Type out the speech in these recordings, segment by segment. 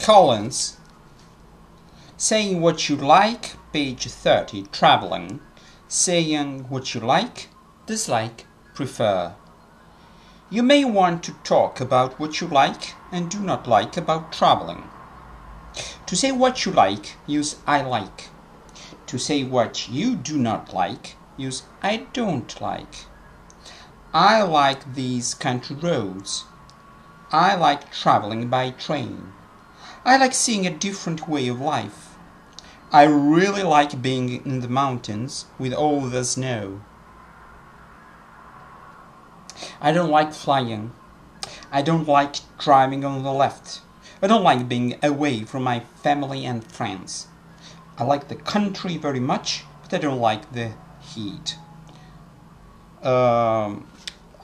Collins, saying what you like, page 30, traveling, saying what you like, dislike, prefer. You may want to talk about what you like and do not like about traveling. To say what you like, use I like. To say what you do not like, use I don't like. I like these country roads. I like traveling by train. I like seeing a different way of life. I really like being in the mountains with all the snow. I don't like flying. I don't like driving on the left. I don't like being away from my family and friends. I like the country very much, but I don't like the heat. I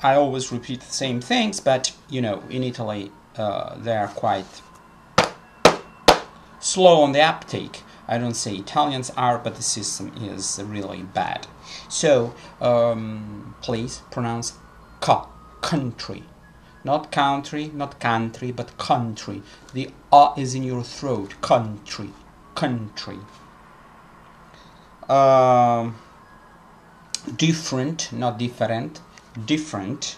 always repeat the same things, but you know, in Italy they are quite slow on the uptake. I don't say Italians are, but the system is really bad. So please pronounce country. Not country, not country, but country. The is in your throat. Country, country. Different, not different. Different.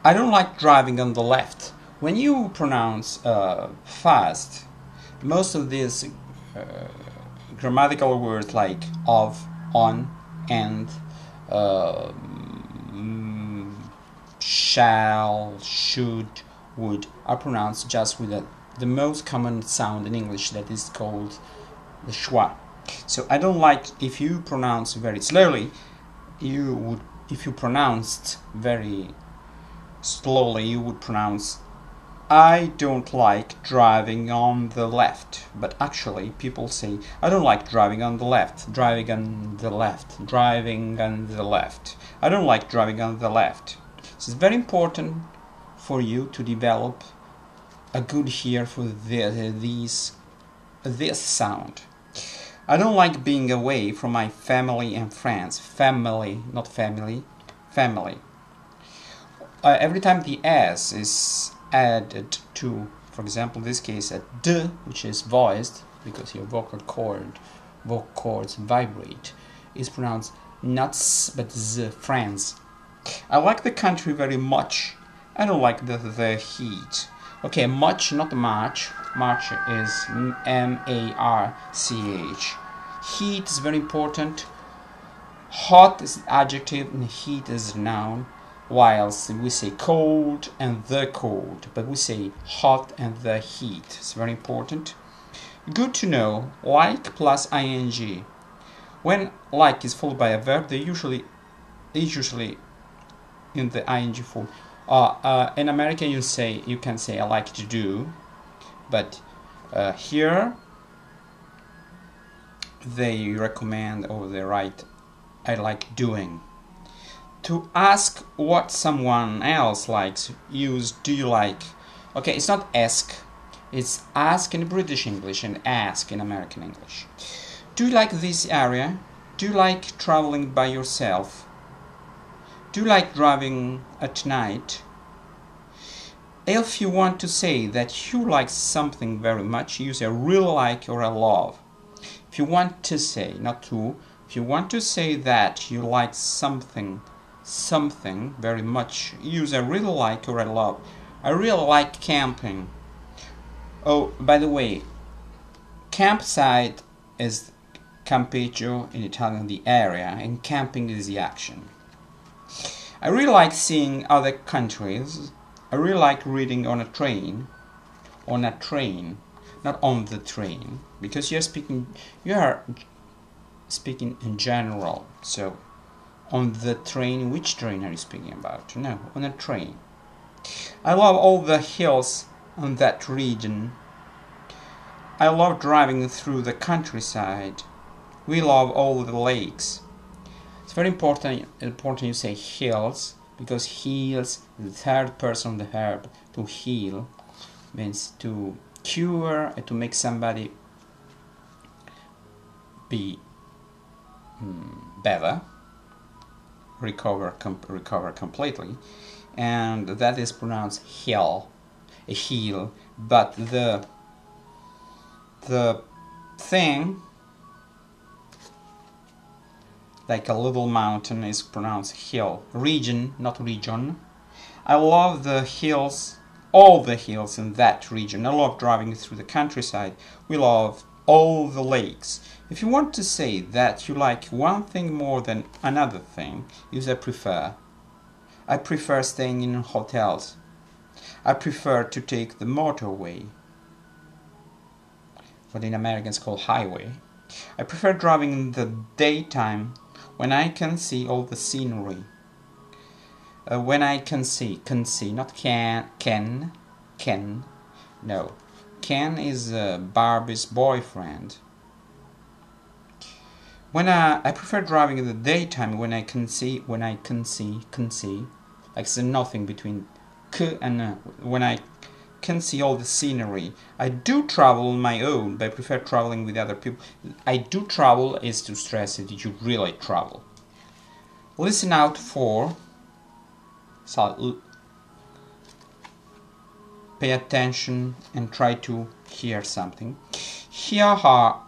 I don't like driving on the left. When you pronounce fast, most of these grammatical words like of, on, and, shall, should, would are pronounced just with the most common sound in English, that is called the schwa. So I don't like, if you pronounce very slowly, if you pronounced very slowly, you would pronounce I don't like driving on the left. But actually people say I don't like driving on the left, driving on the left, driving on the left. I don't like driving on the left. So it's very important for you to develop a good ear for this sound. I don't like being away from my family and friends. Family, not family, family. Every time the S is added to, for example, in this case, a D, which is voiced, because your vocal cords vibrate, is pronounced not S, but Z, friends. I like the country very much. I don't like the heat. Okay, much, not much. Much is M-A-R-C-H. Heat is very important. Hot is adjective and heat is noun, whilst we say cold and the cold, but we say hot and the heat. It's very important. Good to know, like plus ing. When like is followed by a verb, they usually in the ing form. In America you can say I like to do, but here they recommend or they write I like doing. To ask what someone else likes, use do you like. Okay, it's not ask, it's ask in British English and ask in American English. Do you like this area? Do you like traveling by yourself? Do you like driving at night? If you want to say that you like something very much, use a really like or a love. If you want to say, not to, if you want to say that you like something very much, use a really like or a love. I really like camping. Oh, by the way, campsite is campeggio in Italian, the area, and camping is the action. I really like seeing other countries. I really like reading on a train, not on the train, because you are speaking in general. So on the train, which train are you speaking about? No, on a train. I love all the hills on that region. I love driving through the countryside. We love all the lakes. It's very important you say hills, because heals, the third person of the verb, to heal, means to cure and to make somebody be better. recover completely, and that is pronounced hill, a hill, but the thing like a little mountain is pronounced hill. Region, not region. I love the hills, all the hills in that region. I love driving through the countryside. We love all the lakes. If you want to say that you like one thing more than another thing, use I prefer. I prefer staying in hotels. I prefer to take the motorway, what in Americans call highway. I prefer driving in the daytime when I can see all the scenery. When I can see, not can, no. Ken is Barbie's boyfriend. When I prefer driving in the daytime when I can see, like there's nothing between k and when I can see all the scenery. I do travel on my own, but I prefer traveling with other people. I do travel is to stress it, you really travel. Listen out for, so pay attention and try to hear something. Here are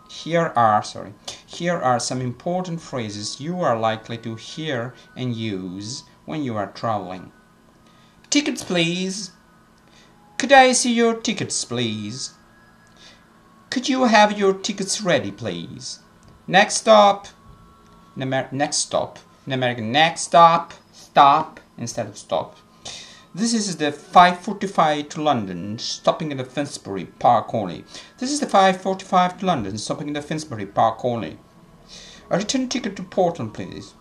some important phrases you are likely to hear and use when you are traveling. Tickets, please. Could I see your tickets, please? Could you have your tickets ready, please? Next stop. In American, next stop. Stop instead of stop. This is the 5:45 to London, stopping at the Finsbury Park only. This is the 5:45 to London, stopping at the Finsbury Park only. A return ticket to Portland, please.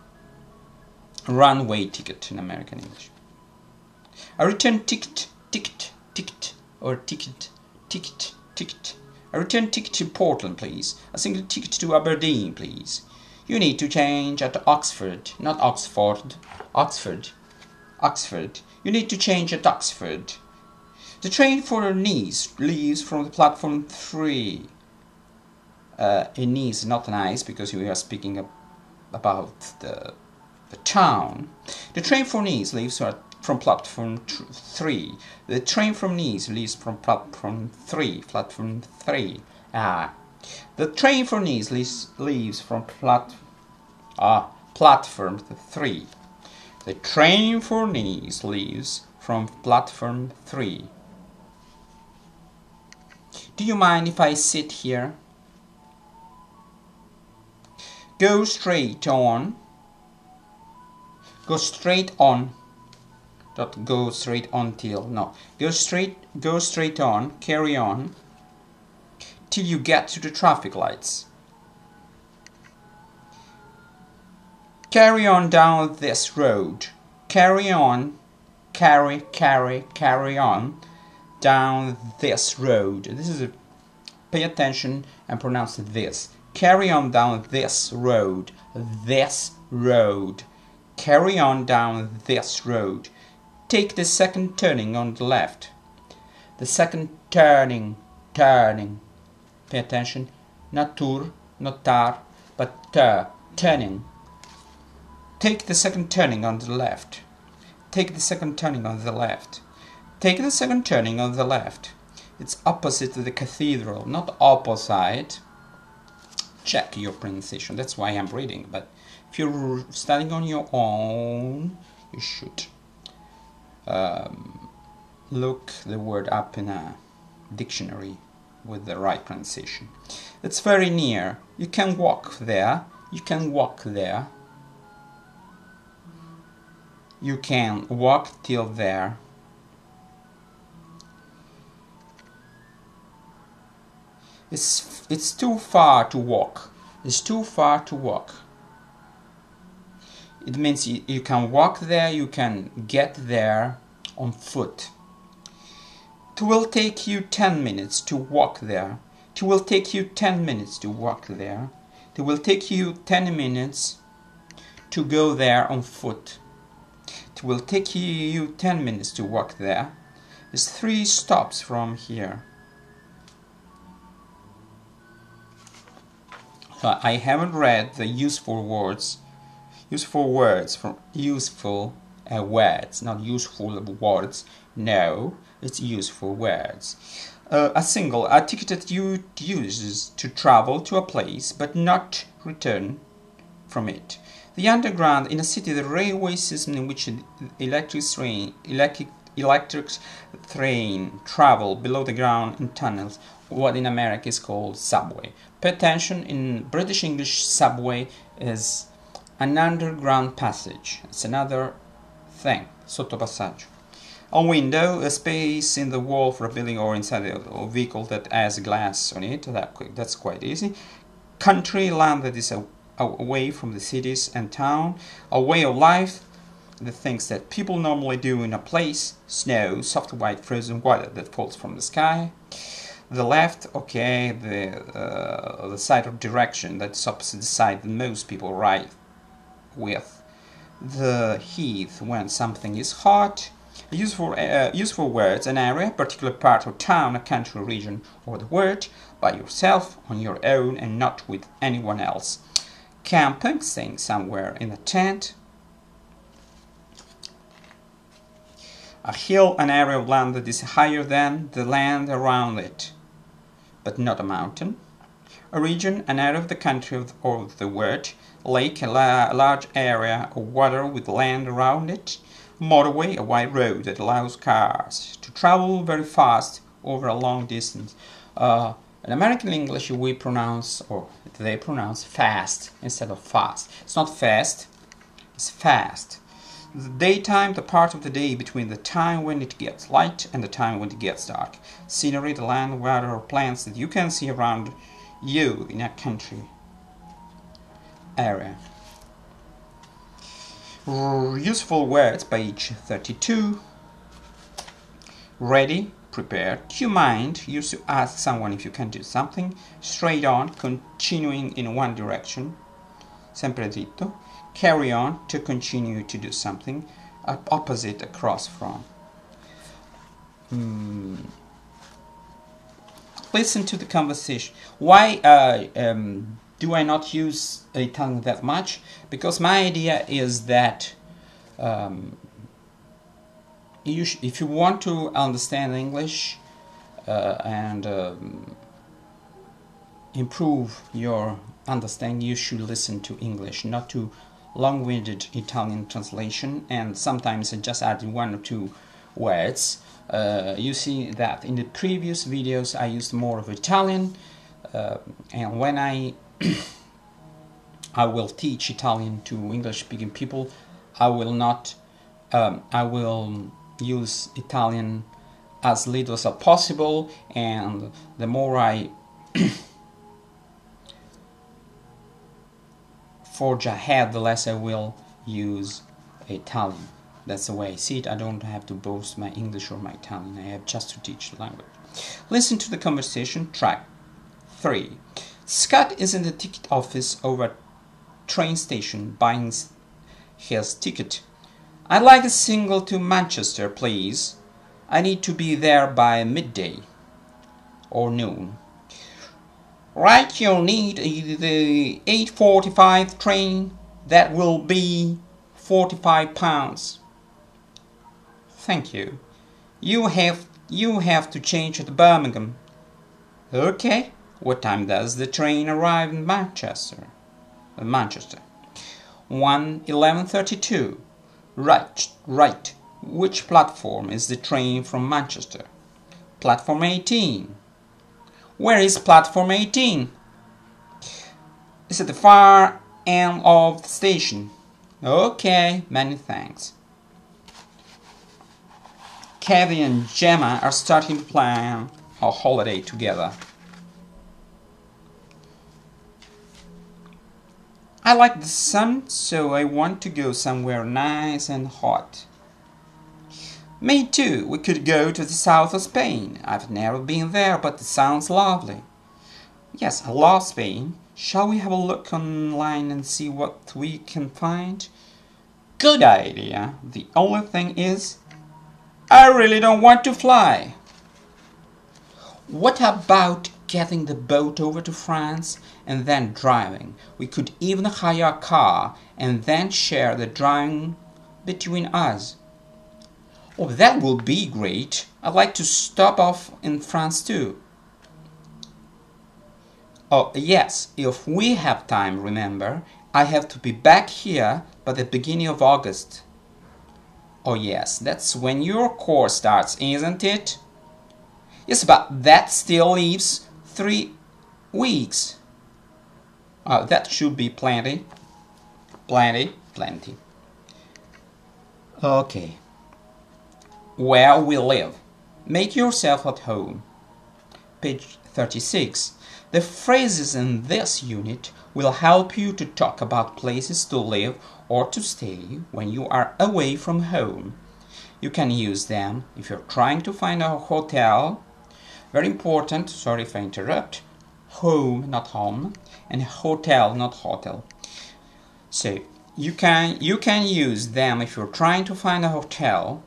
Runway ticket in American English. A return ticket, or ticket. A return ticket to Portland, please. A single ticket to Aberdeen, please. You need to change at Oxford, not Oxford. Oxford. You need to change at Oxford. The train for Nice leaves from the platform 3. In Nice, not nice, because we are speaking about the town. The train for Nice leaves from platform 3. The train from Nice leaves from platform 3. Platform 3. The train for Nice leaves from platform 3. The train for Nice leaves from platform 3. Do you mind if I sit here? Go straight on. Go straight on. Don't go straight on till, no. Go straight on, carry on, till you get to the traffic lights. Carry on down this road. Carry on, carry on down this road. This is pay attention and pronounce this. Carry on down this road. This road. Carry on down this road. Take the second turning on the left. The second turning. Pay attention. Not tur, not tar, but turning. Take the second turning on the left. Take the second turning on the left. Take the second turning on the left. It's opposite to the cathedral, not opposite. Check your pronunciation. That's why I'm reading. But if you're studying on your own, you should look the word up in a dictionary with the right pronunciation. It's very near. You can walk there. You can walk there. You can walk till there. It's too far to walk. It's too far to walk. It means you can walk there, you can get there on foot. It will take you 10 minutes to walk there. It will take you 10 minutes to walk there. It will take you 10 minutes to go there on foot. It will take you 10 minutes to walk there. It's 3 stops from here. So I haven't read the useful words. Useful words from useful words, not useful words. No, it's useful words. A ticket that you uses to travel to a place but not return from it. The underground in a city, the railway system in which electric train travel below the ground in tunnels, what in America is called subway. Pay attention, in British English, subway is an underground passage. It's another thing, sottopassaggio. A window, a space in the wall for a building or inside a vehicle that has glass on it. That's quite easy. Country, land that is away from the cities and town. A way of life, the things that people normally do in a place. Snow, soft white frozen water that falls from the sky. The left, okay, the side of direction, that's opposite the side that most people ride with. The heath, when something is hot. Useful words, an area, particular part of town, a country, region, or the word, by yourself, on your own, and not with anyone else. Camping, staying somewhere in a tent. A hill, an area of land that is higher than the land around it, but not a mountain. A region, an area of the country or the word. Lake, a large area of water with land around it. Motorway, a wide road that allows cars to travel very fast over a long distance. In American English we pronounce, or they pronounce, fast instead of fast. It's not fast, it's fast. The daytime, the part of the day between the time when it gets light and the time when it gets dark. Scenery, the land, water, or plants that you can see around you in a country area. Useful words, page 32. Ready, prepared. Do you mind? Used to ask someone if you can do something. Straight on, continuing in one direction. Sempre dritto. Carry on, to continue to do something. Opposite, across from. Listen to the conversation. Why do I not use Italian that much? Because my idea is that if you want to understand English and improve your understanding, you should listen to English, not to long-winded Italian translation, and sometimes I just add one or two words. You see that in the previous videos I used more of Italian, and when I will teach Italian to English-speaking people, I will not. I will use Italian as little as possible, and the more I forge ahead, the less I will use Italian. That's the way I see it. I don't have to boast my English or my Italian. I have just to teach the language. Listen to the conversation. Track 3. Scott is in the ticket office over a train station buying his ticket. I'd like a single to Manchester, please. I need to be there by midday or noon. Right, you'll need the 8:45 train. That will be £45. Thank you. You have to change at Birmingham. Okay. What time does the train arrive in Manchester? 11:32. Right. Which platform is the train from Manchester? Platform 18. Where is platform 18? It's at the far end of the station. Okay, many thanks. Kevin and Gemma are starting to plan a holiday together. I like the sun, so I want to go somewhere nice and hot. Me too. We could go to the south of Spain. I've never been there, but it sounds lovely. Yes, I love Spain. Shall we have a look online and see what we can find? Good idea. The only thing is, I really don't want to fly. What about getting the boat over to France and then driving. We could even hire a car and then share the driving between us. Oh, that would be great. I'd like to stop off in France too. Oh, yes, if we have time, remember, I have to be back here by the beginning of August. Oh yes, that's when your course starts, isn't it? Yes, but that still leaves 3 weeks. That should be plenty. Plenty. Okay. Where we live. Make yourself at home. Page 36. The phrases in this unit will help you to talk about places to live or to stay when you are away from home. You can use them if you're trying to find a hotel. Very important, sorry if I interrupt. Home, not home, and hotel, not hotel. So you can use them if you're trying to find a hotel,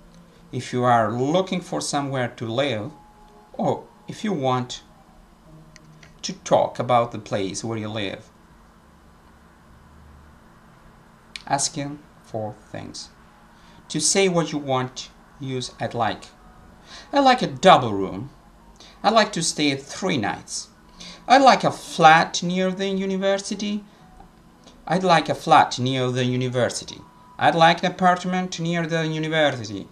if you are looking for somewhere to live, or if you want to talk about the place where you live. Asking for things. To say what you want, use I'd like. I'd like a double room. I'd like to stay 3 nights. I'd like a flat near the university. I'd like a flat near the university. I'd like an apartment near the university.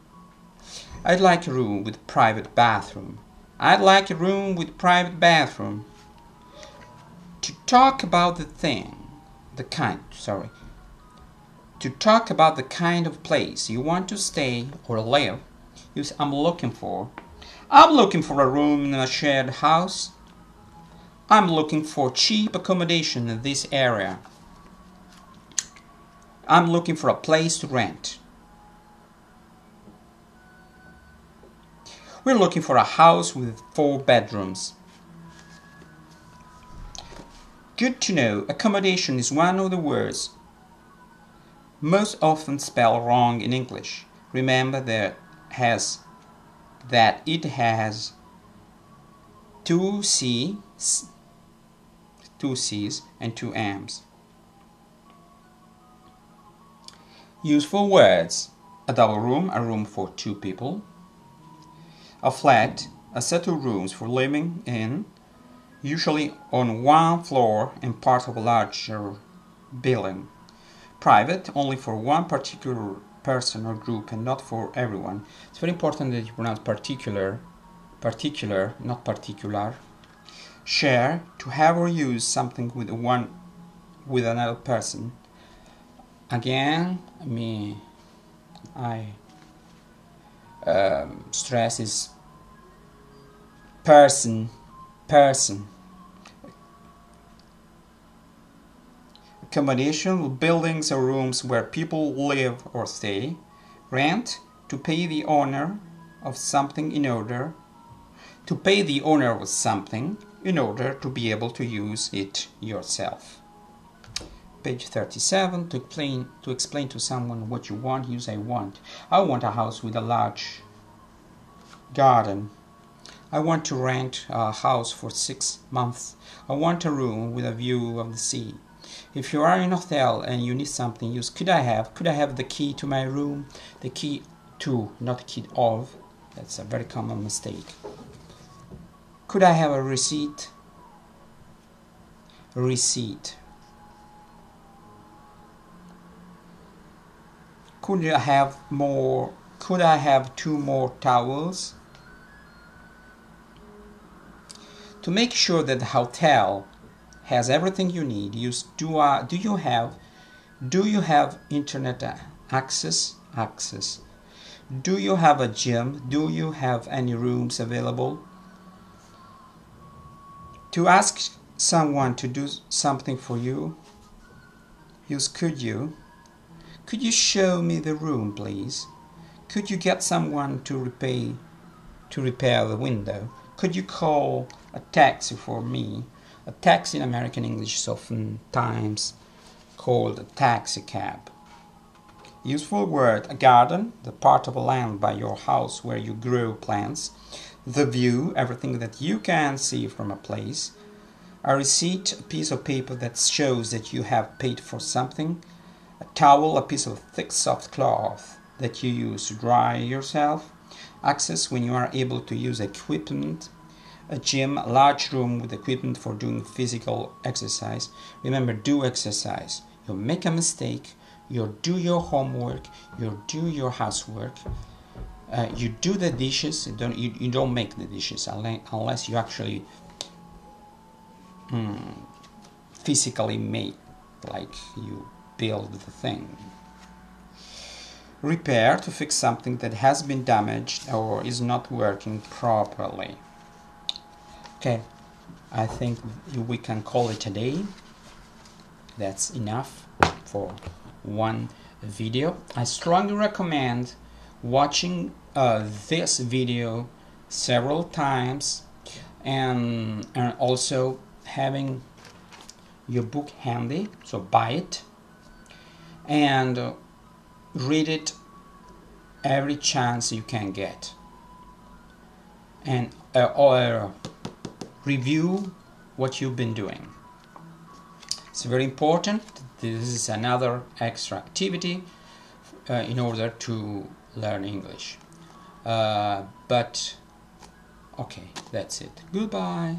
I'd like a room with private bathroom. I'd like a room with private bathroom. To talk about the kind of place you want to stay or live, use I'm looking for. I'm looking for a room in a shared house. I'm looking for cheap accommodation in this area. I'm looking for a place to rent. We're looking for a house with 4 bedrooms. Good to know, accommodation is one of the words most often spelled wrong in English. Remember that it has 2 C's and 2 M's. Useful words. A double room, a room for 2 people. A flat, a set of rooms for living in, usually on 1 floor and part of a larger building. Private, only for one particular person or group and not for everyone. It's very important that you pronounce particular, not particular. Share, to have or use something with another person. Again, stress is person. Accommodation, buildings or rooms where people live or stay. Rent, to pay the owner of something in order to be able to use it yourself. Page 37. To explain to someone what you want, use I want. I want a house with a large garden. I want to rent a house for 6 months. I want a room with a view of the sea. If you are in a hotel and you need something, use could I have the key to my room? The key to, not the key of. That's a very common mistake. Could I have a receipt? Receipt. Could I have 2 more towels? To make sure that the hotel has everything you need, use do you have internet access? Do you have a gym? Do you have any rooms available? To ask someone to do something for you, use could you. Could you show me the room, please? Could you get someone to repair the window? Could you call a taxi for me? A taxi in American English is oftentimes called a taxi cab. Useful word, a garden, the part of a land by your house where you grow plants. the view, everything that you can see from a place, a receipt, a piece of paper that shows that you have paid for something, a towel, a piece of thick soft cloth that you use to dry yourself, access when you are able to use equipment, a gym, a large room with equipment for doing physical exercise. Remember, do exercise. You make a mistake, you do your homework, you do your housework, you do the dishes. You don't make the dishes unless you actually physically make, like you build the thing. Repair, to fix something that has been damaged or is not working properly. Okay, I think we can call it a day. That's enough for one video. I strongly recommend watching this video several times, and also having your book handy, so buy it and read it every chance you can get, and or review what you've been doing. It's very important. This is another extra activity in order to learn English. But okay, that's it. Goodbye.